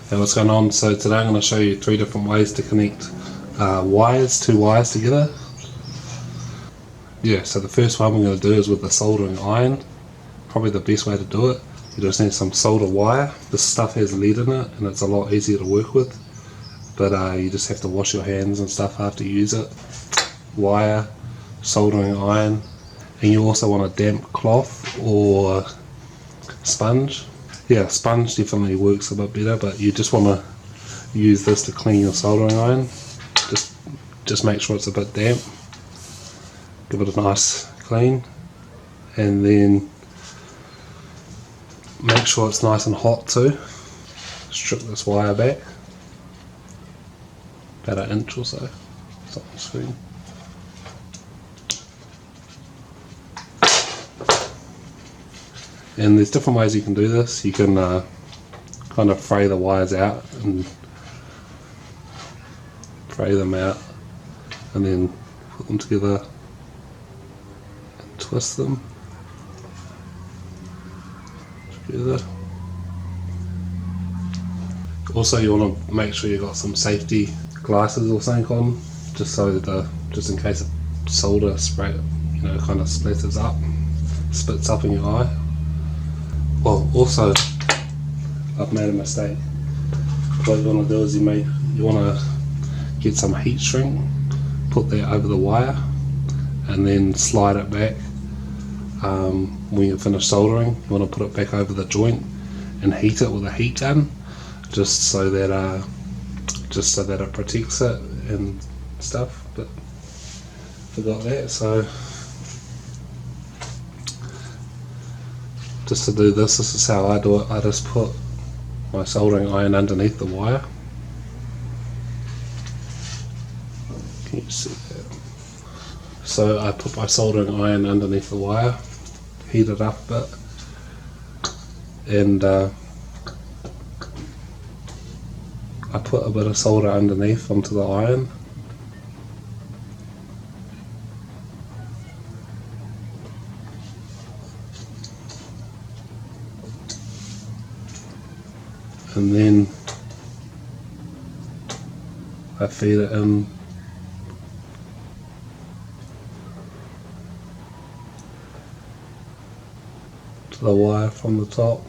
Hey, what's going on? So today I'm going to show you 3 different ways to connect two wires together. Yeah, so the first one we're going to do is with the soldering iron. Probably the best way to do it. You just need some solder wire. This stuff has lead in it and it's a lot easier to work with. But you just have to wash your hands and stuff after you use it. Wire, soldering iron, and you also want a damp cloth or sponge. Yeah, sponge definitely works a bit better, but you just want to use this to clean your soldering iron. Just make sure it's a bit damp. Give it a nice clean, and then make sure it's nice and hot too. Strip this wire back about an inch or so. It's on the screen. And there's different ways you can do this. You can kind of fray the wires out and fray them out and then put them together and twist them together. Also, you want to make sure you've got some safety glasses or something on, just in case the solder spray, kind of splatters up, spits up in your eye. Well, also, I've made a mistake. What you want to do is you want to get some heat shrink, put that over the wire, and then slide it back. When you finish soldering, you want to put it back over the joint and heat it with a heat gun, just so that it protects it and stuff. But forgot that, so. Just to do this is how I do it. I just put my soldering iron underneath the wire. Can you see that? So I put my soldering iron underneath the wire, heat it up a bit, and I put a bit of solder underneath onto the iron. And then I feed it in to the wire from the top.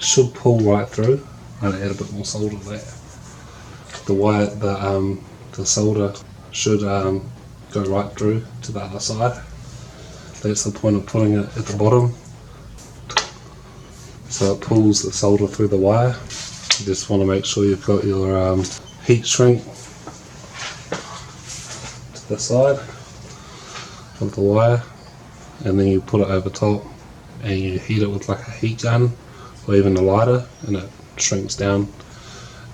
Should pull right through. I'm gonna add a bit more solder to that. The solder should go right through to the other side. That's the point of putting it at the bottom, so it pulls the solder through the wire. You just want to make sure you've got your heat shrink to the side of the wire, and then you put it over top and you heat it with like a heat gun or even a lighter, and it shrinks down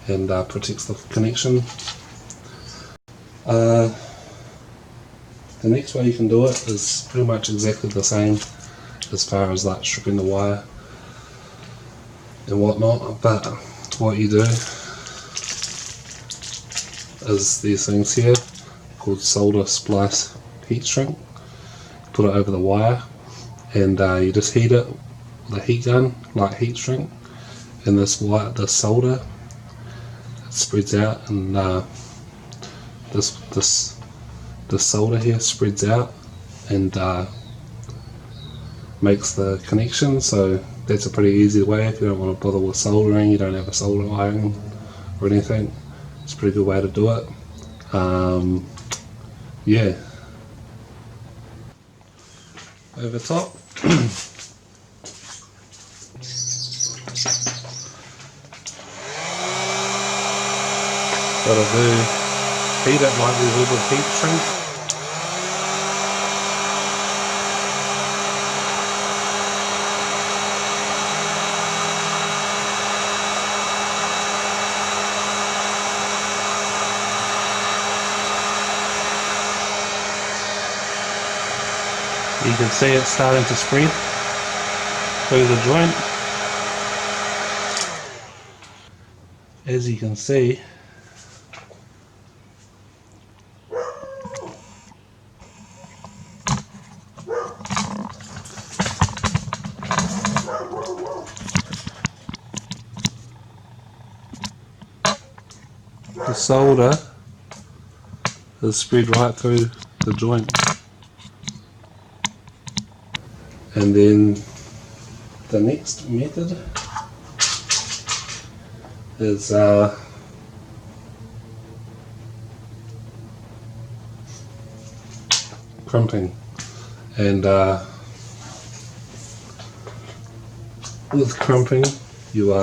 and protects the connection. The next way you can do it is pretty much exactly the same as far as like stripping the wire and whatnot, but what you do is these things here called solder splice heat shrink. Put it over the wire and you just heat it with a heat gun, like heat shrink, and this solder, it spreads out, and this solder here spreads out and makes the connection. So that's a pretty easy way if you don't want to bother with soldering, you don't have a solder iron or anything. It's a pretty good way to do it. Yeah. Over top. What I do, heat it lightly with a heat shrink. You can see it starting to spread. through the joint. As you can see, the solder is spread right through the joint. And then the next method is crumping. And with crumping, you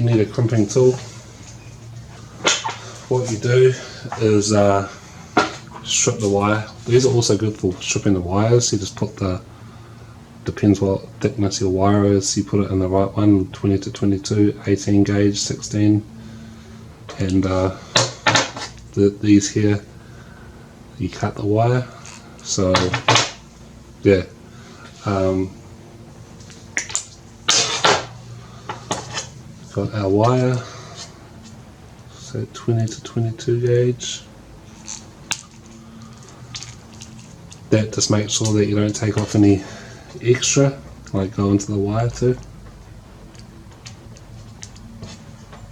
need a crimping tool. What you do is strip the wire. These are also good for stripping the wires. You just put depends what thickness your wire is, you put it in the right one, 20 to 22, 18 gauge, 16, and these here, you cut the wire. So yeah, got our wire, so 20 to 22 gauge. That just makes sure that you don't take off any extra, like go into the wire too.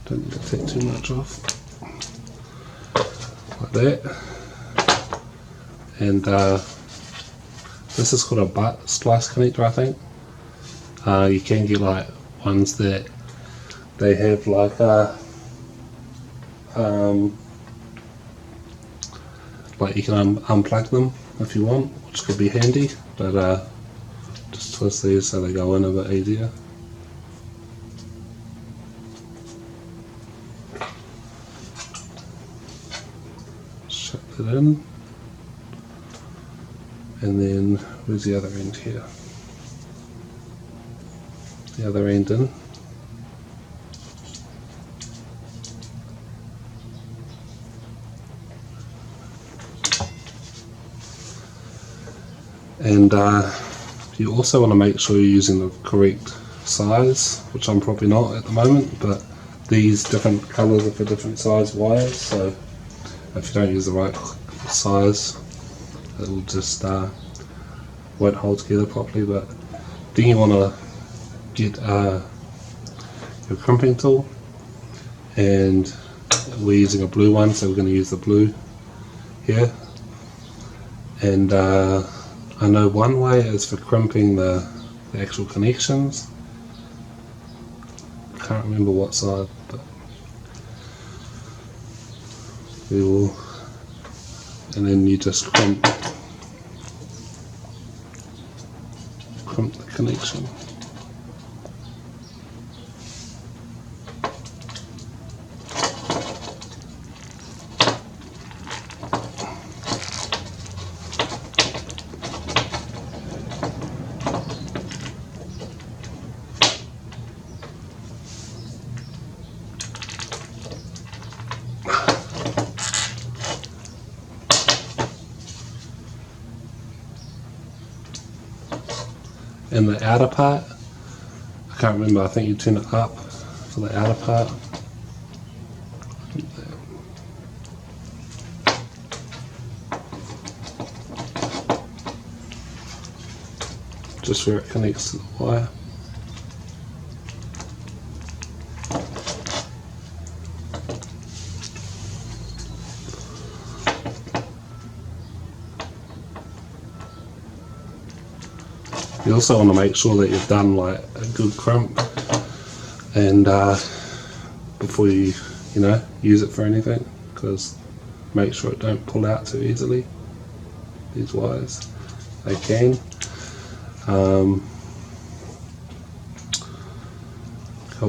Don't need to take too much off, like that. And this is called a butt splice connector, I think. You can get like ones that they have like like you can unplug them if you want, which could be handy, but just twist these so they go in a bit easier. Shut it in, and then where's the other end here? The other end in. And you also want to make sure you're using the correct size, which I'm probably not at the moment, but these different colours are for different size wires, so if you don't use the right size, it will just won't hold together properly. But then you want to get your crimping tool, and we're using a blue one, so we're going to use the blue here. And I know one way is for crimping the actual connections. I can't remember what side, but we will, and then you just crimp the connection. And the outer part, I can't remember, I think you turn it up for the outer part. Just where it connects to the wire. You also want to make sure that you've done like a good crimp, and before you use it for anything, because make sure it don't pull out too easily. These wires, they can. Go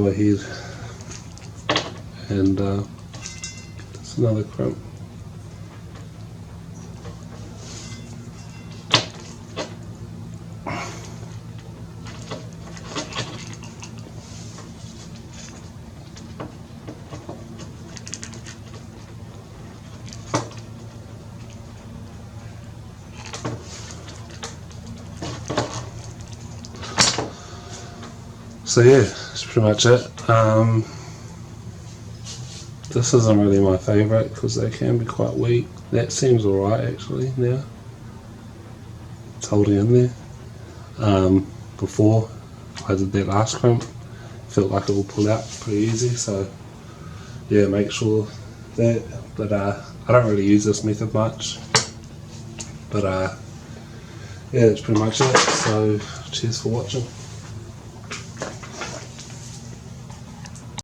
ahead and just another crimp. So yeah, that's pretty much it. This isn't really my favourite because they can be quite weak. That seems alright actually now. It's holding in there. Before I did that last crimp, felt like it will pull out pretty easy, so yeah, make sure that. But I don't really use this method much, but yeah, that's pretty much it. So cheers for watching.